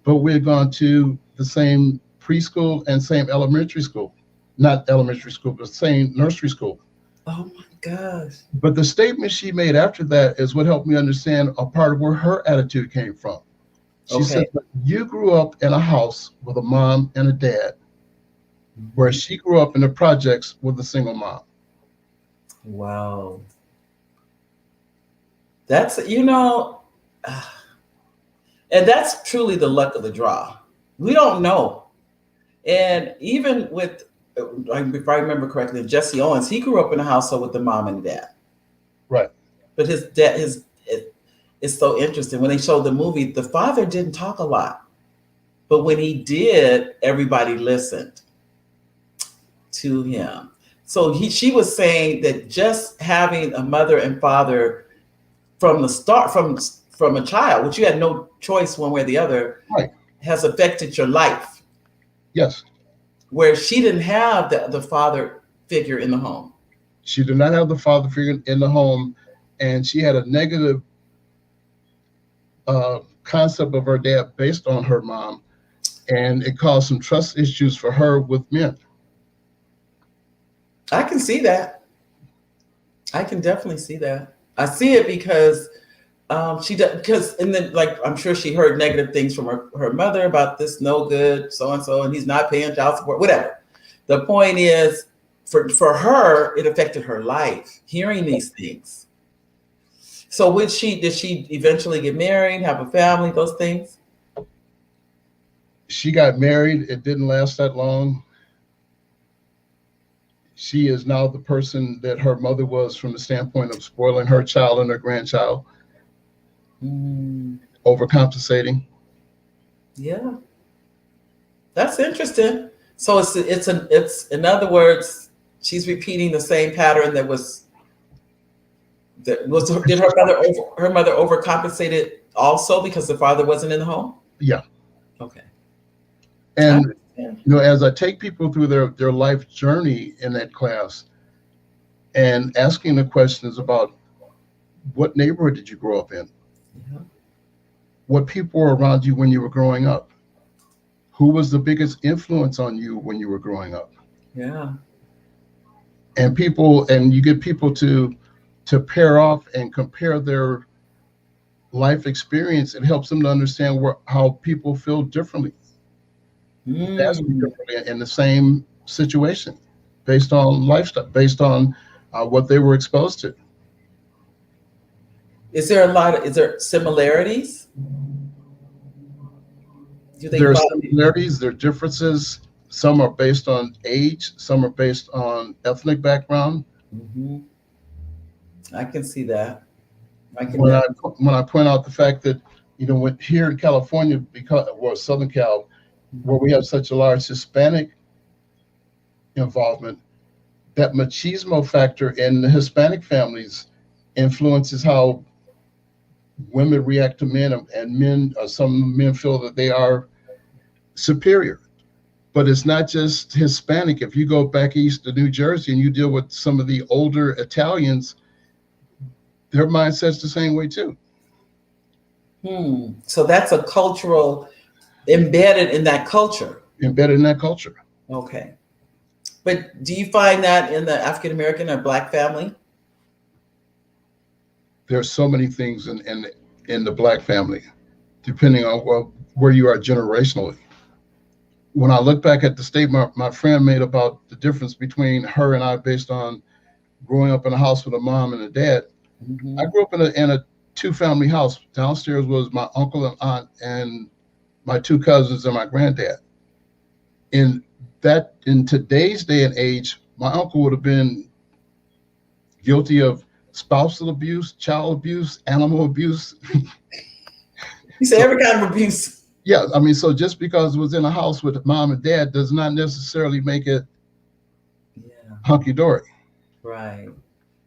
but we had gone to the same preschool and same elementary school. Not elementary school, but same nursery school. Oh my gosh. But the statement she made after that is what helped me understand a part of where her attitude came from. She said, you grew up in a house with a mom and a dad, where she grew up in the projects with a single mom. Wow. That's, and that's truly the luck of the draw. We don't know. And even with, if I remember correctly, Jesse Owens, he grew up in a household with the mom and the dad. Right. But his dad, it's so interesting. When they showed the movie, the father didn't talk a lot. But when he did, everybody listened to him. So she was saying that just having a mother and father from the start, from a child, which you had no choice one way or the other, right, has affected your life. Yes. Where she didn't have the father figure in the home. She did not have the father figure in the home, and she had a negative concept of her dad based on her mom, and it caused some trust issues for her with men. I can see that. I can definitely see that. I see it because she does, because and then like I'm sure she heard negative things from her mother about this no good so and he's not paying child support, whatever. The point is, for her, it affected her life hearing these things. So did she eventually get married, have a family, those things? She got married. It didn't last that long. She is now the person that her mother was from the standpoint of spoiling her child and her grandchild. Overcompensating. Yeah, that's interesting. So it's in other words, she's repeating the same pattern that was did her mother overcompensated also because the father wasn't in the home? Yeah. Okay. And as I take people through their life journey in that class and asking the questions about what neighborhood did you grow up in? Yeah. What people were around you when you were growing up? Who was the biggest influence on you when you were growing up? Yeah. And you get people to pair off and compare their life experience. It helps them to understand how people feel differently. Differently in the same situation, based on lifestyle, based on what they were exposed to. Is there similarities? There are similarities, there are differences. Some are based on age, some are based on ethnic background. I can see that. When I point out the fact that, when here in California, Southern Cal, where we have such a large Hispanic involvement, that machismo factor in the Hispanic families influences how women react to men, and some men feel that they are superior. But it's not just Hispanic. If you go back east to New Jersey and you deal with some of the older Italians, their mindset's the same way too. So that's a cultural embedded in that culture. Embedded in that culture. Okay. But do you find that in the African American or Black family? There's so many things in the Black family, depending on where you are generationally. When I look back at the statement my friend made about the difference between her and I based on growing up in a house with a mom and a dad, I grew up in a two-family house. Downstairs was my uncle and aunt and my two cousins and my granddad. In today's day and age, my uncle would have been guilty of spousal abuse, child abuse, animal abuse. You say every kind of abuse. Yeah, I mean, so just because it was in a house with mom and dad does not necessarily make it hunky-dory. Right.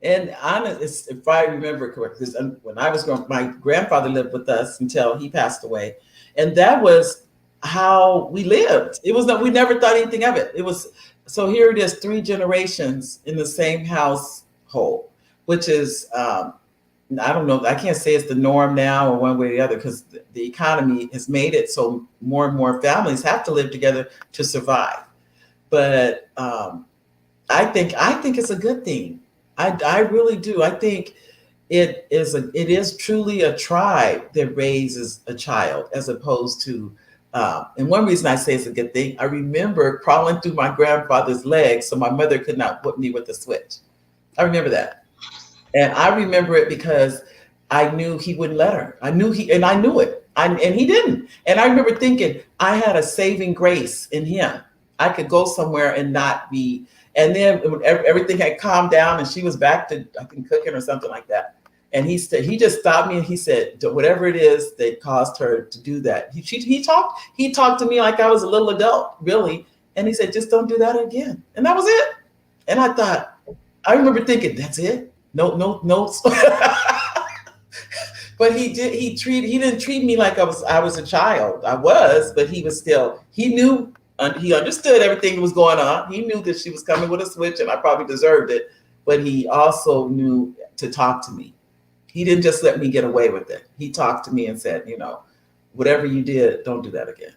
And honest, if I remember correctly, because when I was growing up, my grandfather lived with us until he passed away. And that was how we lived. It was that we never thought anything of it. It was, so here it is, 3 generations in the same household, which is, I don't know, I can't say it's the norm now or one way or the other, because the economy has made it so more and more families have to live together to survive. But I think it's a good thing. I really do. I think it is truly a tribe that raises a child, as opposed to and one reason I say it's a good thing, I remember crawling through my grandfather's legs so my mother could not whip me with a switch. I remember that. And I remember it because I knew he wouldn't let her. I knew it. And he didn't. And I remember thinking I had a saving grace in him. I could go somewhere and not be. And then when everything had calmed down and she was back to, I think, cooking or something like that. And he just stopped me and he said, whatever it is that caused her to do that. He talked to me like I was a little adult, really. And he said, just don't do that again. And that was it. And I remember thinking, that's it. No. But he didn't treat me like I was a child. I was, but he was still, he knew, he understood everything that was going on. He knew that she was coming with a switch and I probably deserved it, but he also knew to talk to me. He didn't just let me get away with it. He talked to me and said, whatever you did, don't do that again,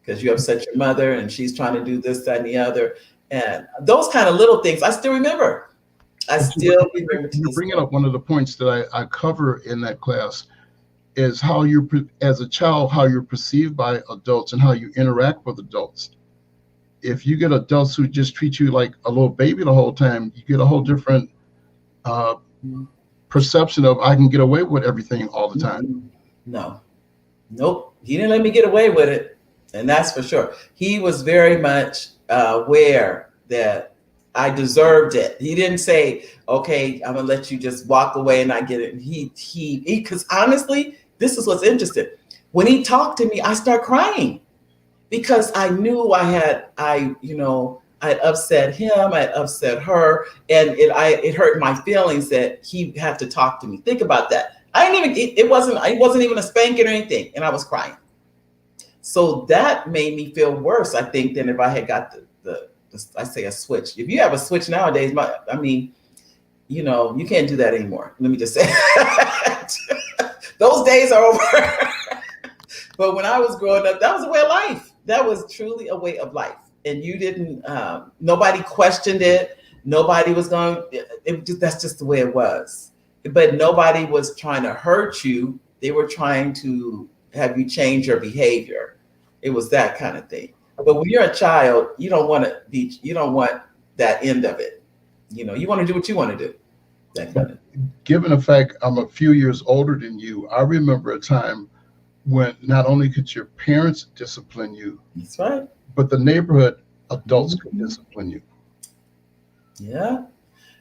because you upset your mother and she's trying to do this, that, and the other. And those kind of little things, I still remember. You're bringing up one of the points that I cover in that class is how as a child, how you're perceived by adults and how you interact with adults. If you get adults who just treat you like a little baby the whole time, you get a whole different perception of I can get away with everything all the time. Nope. He didn't let me get away with it. And that's for sure. He was very much aware that I deserved it. He didn't say, okay, I'm gonna let you just walk away and I get it. And he, because honestly, this is what's interesting. When he talked to me, I start crying because I knew I had upset him, I had upset her, and it hurt my feelings that he had to talk to me. Think about that. It wasn't even a spanking or anything, and I was crying. So that made me feel worse, I think, than if I had got I say a switch. If you have a switch nowadays, you can't do that anymore. Let me just say those days are over. But when I was growing up, that was a way of life. That was truly a way of life. And you didn't, nobody questioned it. Nobody was going, that's just the way it was. But nobody was trying to hurt you. They were trying to have you change your behavior. It was that kind of thing. But when you're a child, you don't want that end of it. You want to do what you want to do. That kind of thing. Given the fact I'm a few years older than you, I remember a time when not only could your parents discipline you, that's right, but the neighborhood adults could discipline you. Yeah.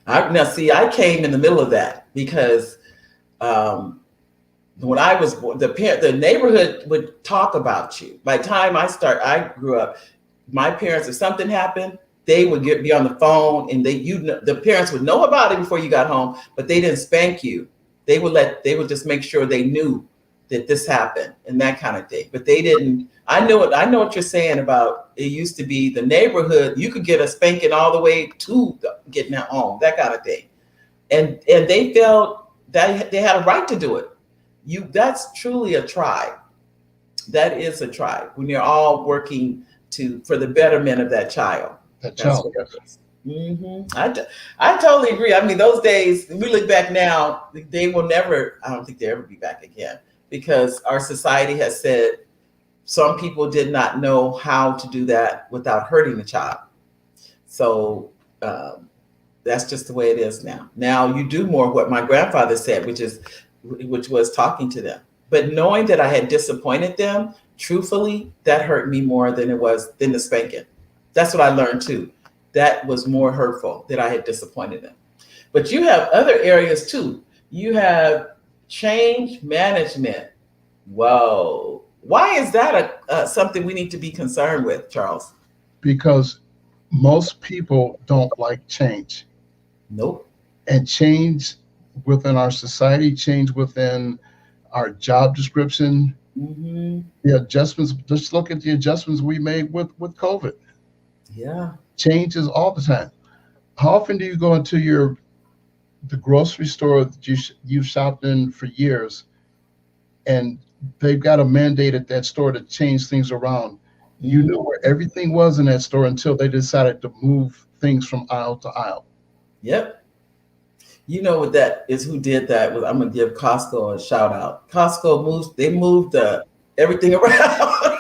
I came in the middle of that because when I was born, the neighborhood would talk about you. By the time I grew up, my parents, if something happened, they would be on the phone and the parents would know about it before you got home, but they didn't spank you. They would just make sure they knew that this happened and that kind of thing. But they didn't. I know what you're saying about it used to be the neighborhood. You could get a spanking all the way to getting at home, that kind of thing. And they felt that they had a right to do it. That's truly a tribe. That is a tribe when you're all working for the betterment of that child. That That's child, what it yes. is. I totally agree. I mean, those days, we look back now, they will never, I don't think they'll ever be back again, because our society has said some people did not know how to do that without hurting the child. So that's just the way it is now. Now you do more what my grandfather said, which was talking to them. But knowing that I had disappointed them, truthfully, that hurt me more than the spanking. That's what I learned too. That was more hurtful, that I had disappointed them. But you have other areas too. You have change management. Whoa. Why is that something we need to be concerned with, Charles? Because most people don't like change. Nope. And change within our society, change within our job description, the adjustments. Just look at the adjustments we made with COVID. Yeah. Changes all the time. How often do you go into the grocery store that you've shopped in for years, and they've got a mandate at that store to change things around? You knew where everything was in that store until they decided to move things from aisle to aisle. Yep. You know what that is? Who did that? I'm gonna give Costco a shout out. They moved everything around,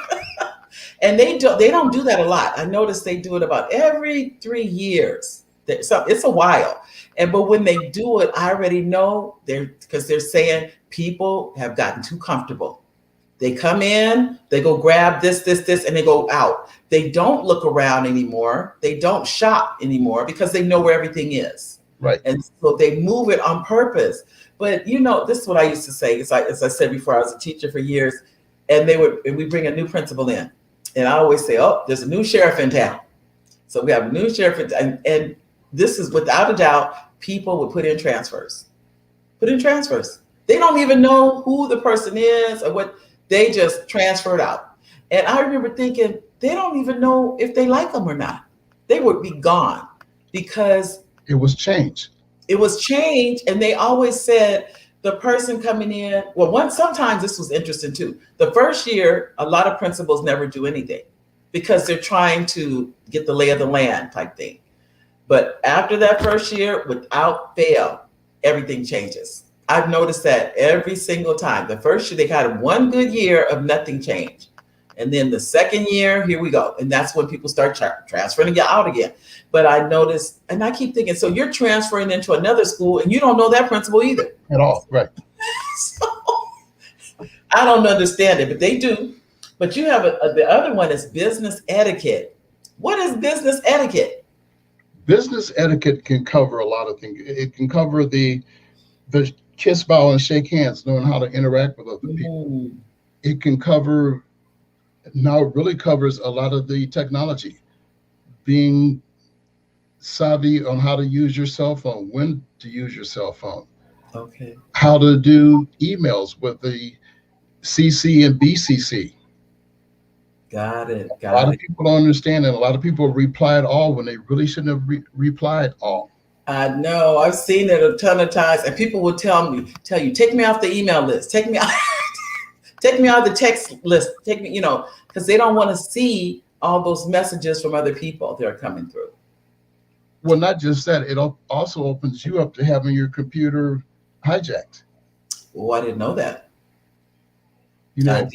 and they don't do that a lot. I noticed they do it about every 3 years. It's a while, but when they do it, I already know because they're saying people have gotten too comfortable. They come in, they go grab this, and they go out. They don't look around anymore. They don't shop anymore because they know where everything is. Right. And so they move it on purpose. But this is what I used to say. As I said before, I was a teacher for years, and we bring a new principal in. And I always say, oh, there's a new sheriff in town. So we have a new sheriff and this is without a doubt, people would put in transfers. They don't even know who the person is or what. They just transferred out. And I remember thinking, they don't even know if they like them or not. They would be gone because it was change. And they always said the person coming in, sometimes this was interesting too. The first year, a lot of principals never do anything because they're trying to get the lay of the land type thing. But after that first year, without fail, everything changes. I've noticed that every single time. The first year, they had one good year of nothing changed. And then the second year, here we go. And that's when people start transferring out again. But I noticed, and I keep thinking, so you're transferring into another school and you don't know that principal either. At all, right. So I don't understand it, but they do. But you have the other one is business etiquette. What is business etiquette? Business etiquette can cover a lot of things. It can cover the kiss, bow, and shake hands, knowing how to interact with other people. It can cover, now it really covers a lot of the technology, being savvy on how to use your cell phone, when to use your cell phone, okay, how to do emails with the CC and BCC. Got it. A lot of people don't understand, and a lot of people replied all when they really shouldn't have replied all. I know. I've seen it a ton of times, and people will tell you, take me off the email list, take me off the text list, because they don't want to see all those messages from other people that are coming through. Well, not just that, it also opens you up to having your computer hijacked. Oh, I didn't know that. If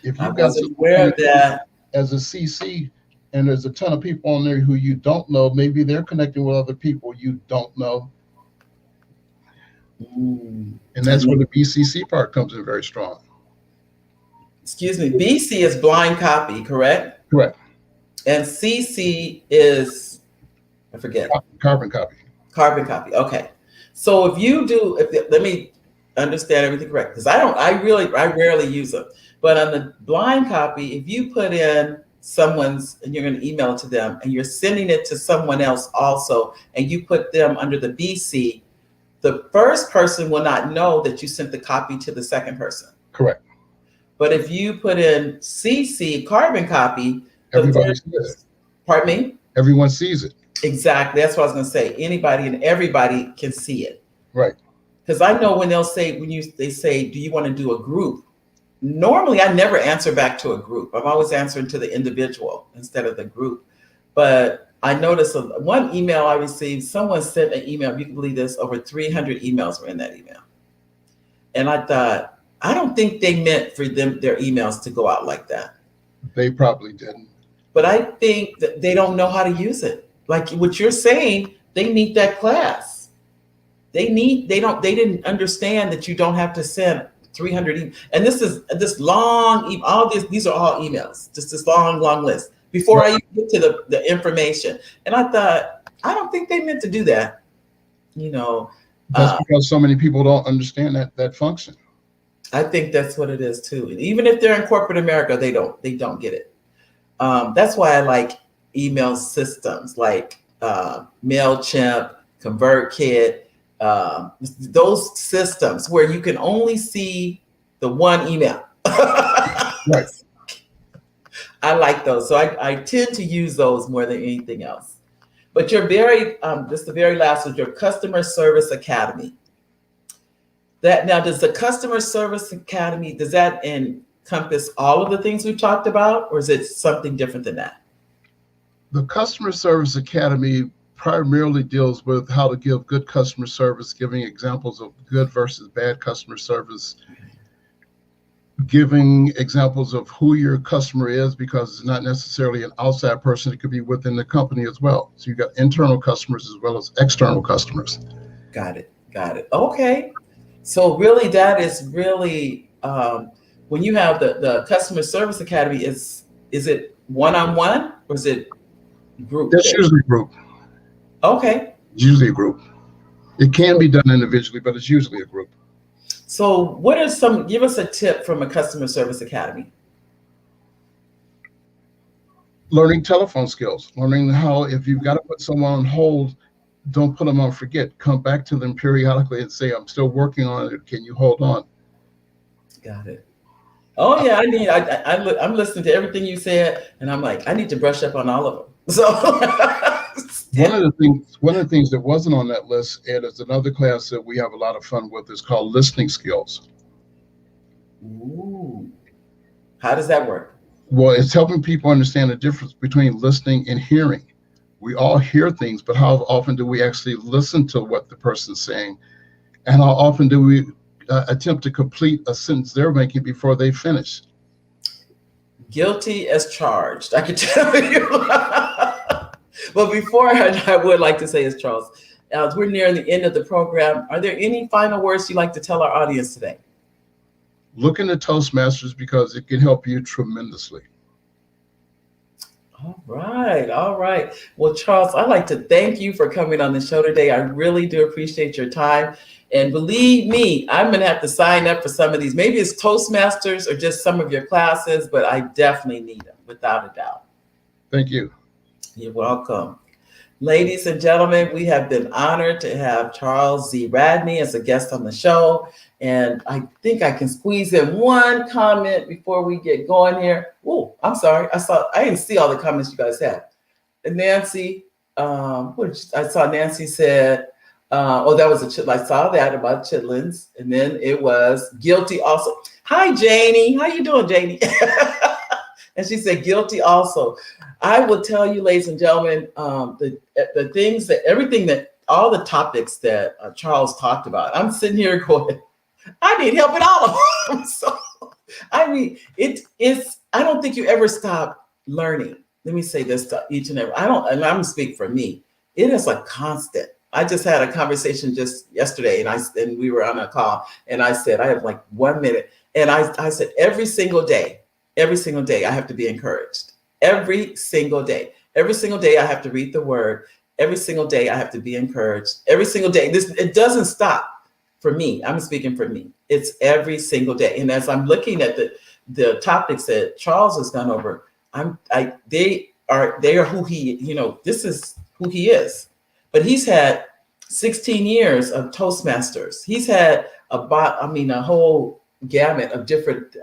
you've got aware of that as a CC, and there's a ton of people on there who you don't know, maybe they're connecting with other people you don't know. And that's where the BCC part comes in very strong. Excuse me. BC is blind copy, correct? Correct. And CC is, I forget. Carbon copy. Carbon copy. Okay. So let me understand everything correct, because I rarely use them. But on the blind copy, if you put in and you're going to email it to them, and you're sending it to someone else also, and you put them under the BC, the first person will not know that you sent the copy to the second person. Correct. But if you put in CC, carbon copy, everybody sees it. Pardon me? Everyone sees it. Exactly. That's what I was going to say. Anybody and everybody can see it. Right. Because I know when they say, do you want to do a group? Normally, I never answer back to a group. I'm always answering to the individual instead of the group. But I noticed one email I received, someone sent an email, if you can believe this, over 300 emails were in that email. And I thought, I don't think they meant for their emails to go out like that. They probably didn't. But I think that they don't know how to use it. Like what you're saying, they need that class. They didn't understand that you don't have to send 300 emails. And this long, these are all emails, just this long list before I even get to the information. And I thought, I don't think they meant to do that. That's because so many people don't understand that function. I think that's what it is too. And even if they're in corporate America, they don't get it. That's why I like email systems like MailChimp, ConvertKit, those systems where you can only see the one email. Right. I like those. So I tend to use those more than anything else. But you're just the very last was your Customer Service Academy. Does the Customer Service Academy, does that encompass all of the things we've talked about, or is it something different than that? The Customer Service Academy primarily deals with how to give good customer service, giving examples of good versus bad customer service, giving examples of who your customer is, because it's not necessarily an outside person. It could be within the company as well. So you've got internal customers as well as external customers. Got it. Okay. So really, that is really, when you have the Customer Service Academy, is it one-on-one or is it group? That's usually group. Okay. Usually a group. It can be done individually, but it's usually a group. So give us a tip from a Customer Service Academy. Learning telephone skills, learning how, if you've got to put someone on hold, don't put them on forget. Come back to them periodically and say, I'm still working on it. Can you hold on? Got it. Oh yeah, I'm listening to everything you said, and I'm like, I need to brush up on all of them. So one of the things that wasn't on that list, Ed, is another class that we have a lot of fun with. Is called listening skills. Ooh. How does that work? Well, it's helping people understand the difference between listening and hearing. We all hear things, but how often do we actually listen to what the person's saying? And how often do we attempt to complete a sentence they're making before they finish? Guilty as charged, I can tell you. But before I would like to say, as Charles, as we're nearing the end of the program, are there any final words you'd like to tell our audience today? Look into Toastmasters because it can help you tremendously. All right. Well, Charles, I'd like to thank you for coming on the show today. I really do appreciate your time. And believe me, I'm going to have to sign up for some of these. Maybe it's Toastmasters or just some of your classes, but I definitely need them, without a doubt. Thank you. You're welcome. Ladies and gentlemen, we have been honored to have Charles Z. Radney as a guest on the show. And I think I can squeeze in one comment before we get going here. Oh, I'm sorry. I didn't see all the comments you guys had. And Nancy, I saw Nancy said, that was I saw that about chitlins. And then it was guilty also. Hi, Janie. How you doing, Janie? And she said guilty also. I will tell you, ladies and gentlemen, the things all the topics that Charles talked about, I'm sitting here going, I need help in all of them. So, I mean, I don't think you ever stop learning. Let me say this to each and every, and I'm gonna speak for me. It is a constant. I just had a conversation just yesterday and we were on a call and I said, I have like 1 minute. And I said, every single day, I have to be encouraged. Every single day I have to read the word. Every single day I have to be encouraged. Every single day, it doesn't stop for me. I'm speaking for me. It's every single day. And as I'm looking at the topics that Charles has gone over, they are who he, this is who he is. But he's had 16 years of Toastmasters. He's had a whole gamut of different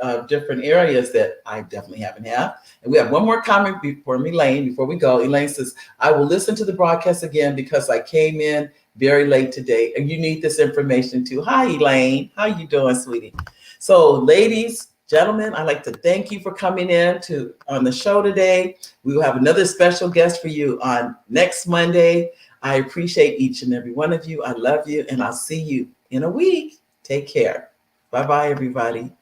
areas that I definitely haven't had. And we have one more comment from Elaine before we go. Elaine says, I will listen to the broadcast again because I came in very late today, and you need this information too. Hi, Elaine. How you doing, sweetie? So, ladies, gentlemen, I'd like to thank you for coming in to on the show today. We will have another special guest for you on next Monday. I appreciate each and every one of you. I love you, and I'll see you in a week. Take care. Bye bye, everybody.